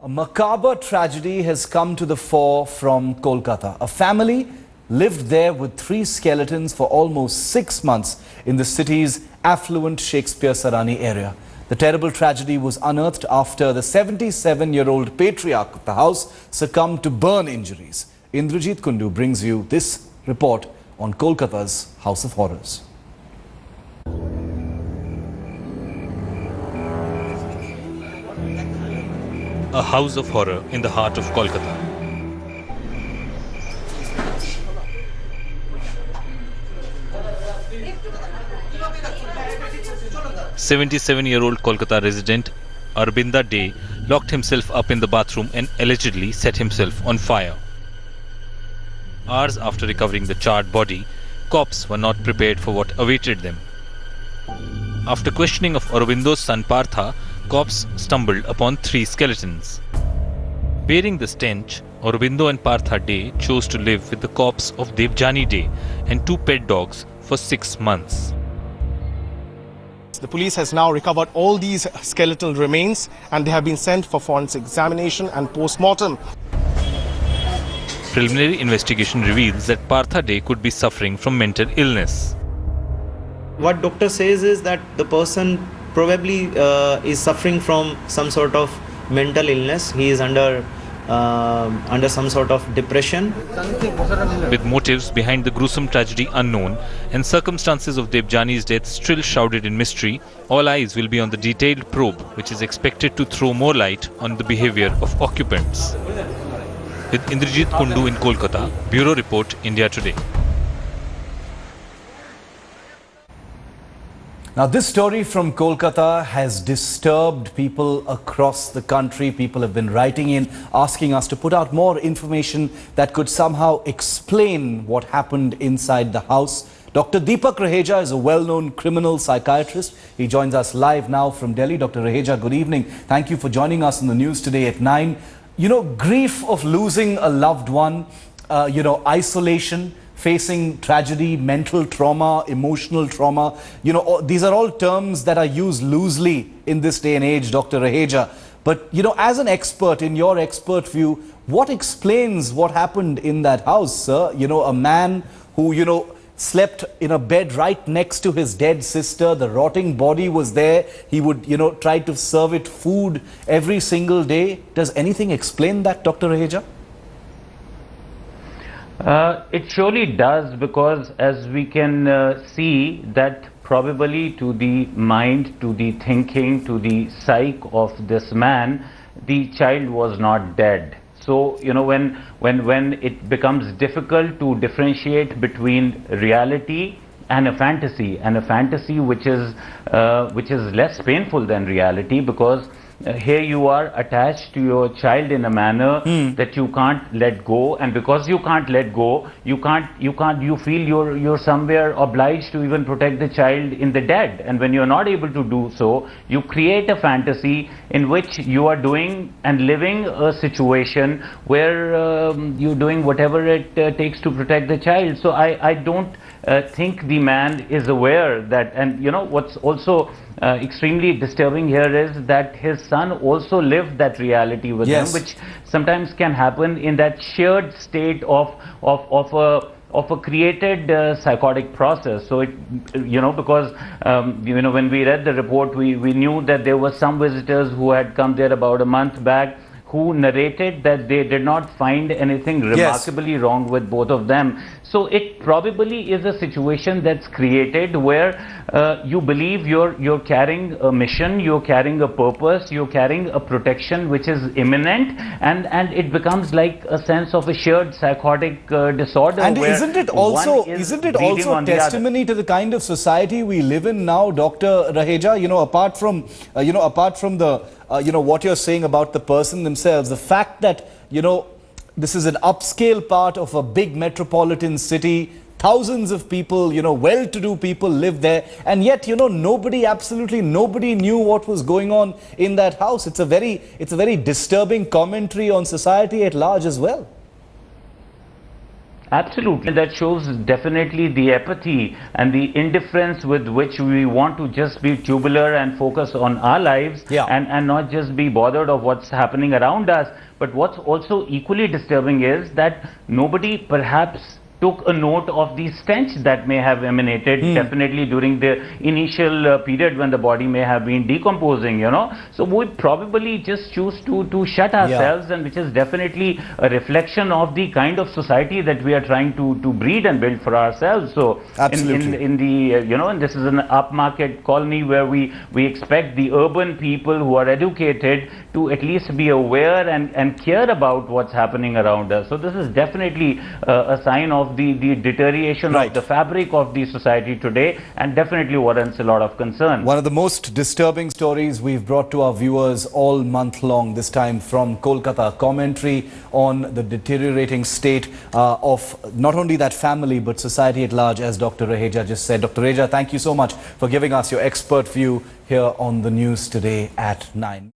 A macabre tragedy has come to the fore from Kolkata. A family lived there with 3 skeletons for almost 6 months in the city's affluent Shakespeare Sarani area. The terrible tragedy was unearthed after the 77-year-old patriarch of the house succumbed to burn injuries. Indrajit Kundu brings you this report on Kolkata's House of Horrors. A house of horror in the heart of Kolkata. "77-year-old Kolkata resident Arbinda Day locked himself up in the bathroom and allegedly set himself on fire. Hours after recovering the charred body, cops were not prepared for what awaited them. After questioning of Aurobindo's son Partha, cops stumbled upon 3 skeletons. Bearing the stench, Aurobindo and Partha Day chose to live with the corpse of Devjani Day and 2 pet dogs for 6 months. The police has now recovered all these skeletal remains and they have been sent for forensic examination and post-mortem. Preliminary investigation reveals that Partha Day could be suffering from mental illness. What doctor says is that the person probably is suffering from some sort of mental illness. He is under some sort of depression. With motives behind the gruesome tragedy unknown and circumstances of Devjani's death still shrouded in mystery, all eyes will be on the detailed probe, which is expected to throw more light on the behavior of occupants. With Indrajit Kundu in Kolkata, Bureau Report, India Today. Now, this story from Kolkata has disturbed people across the country. People have been writing in, asking us to put out more information that could somehow explain what happened inside the house. Dr. Deepak Raheja is a well-known criminal psychiatrist. He joins us live now from Delhi. Dr. Raheja, good evening. Thank you for joining us in the news today at 9. You know, grief of losing a loved one, isolation, facing tragedy, mental trauma, emotional trauma. These are all terms that are used loosely in this day and age, Dr. Raheja. But, as an expert, in your expert view, what explains what happened in that house, sir? A man who, slept in a bed right next to his dead sister. The rotting body was there. He would, try to serve it food every single day. Does anything explain that, Dr. Raheja? It surely does, because as we can see that probably to the mind, to the thinking, to the psyche of this man, the child was not dead. So, when it becomes difficult to differentiate between reality and a fantasy which is less painful than reality, because here you are attached to your child in a manner that you can't let go, and because you can't let go, you feel you're somewhere obliged to even protect the child in the dead. And when you're not able to do so, you create a fantasy in which you are doing and living a situation where you're doing whatever it takes to protect the child. So I don't think the man is aware that, and what's also extremely disturbing here is that his son also lived that reality with him, which sometimes can happen in that shared state of a created psychotic process. So because when we read the report, we knew that there were some visitors who had come there about a month back, who narrated that they did not find anything remarkably wrong with both of them. So it probably is a situation that's created where you believe you're carrying a mission, you're carrying a purpose, you're carrying a protection which is imminent, and it becomes like a sense of a shared psychotic disorder. And isn't it also testimony to the kind of society we live in now, Dr. Raheja? Apart from the what you're saying about the person themselves, the fact that this is an upscale part of a big metropolitan city, thousands of people, well-to-do people live there, and yet absolutely nobody knew what was going on in that house. It's a very disturbing commentary on society at large as well. Absolutely. That shows definitely the apathy and the indifference with which we want to just be tubular and focus on our lives, Yeah. and not just be bothered of what's happening around us. But what's also equally disturbing is that nobody perhaps took a note of the stench that may have emanated definitely during the initial period when the body may have been decomposing, you know. So we probably just choose to shut ourselves, and which is definitely a reflection of the kind of society that we are trying to breed and build for ourselves. So Absolutely. in the you know, and this is an upmarket colony where we expect the urban people who are educated to at least be aware and care about what's happening around us. So this is definitely a sign of the deterioration Right. of the fabric of the society today, and definitely warrants a lot of concern. One of the most disturbing stories we've brought to our viewers all month long, this time from Kolkata. Commentary on the deteriorating state of not only that family but society at large, as Dr. Raheja just said. Dr. Raheja, thank you so much for giving us your expert view here on the news today at 9.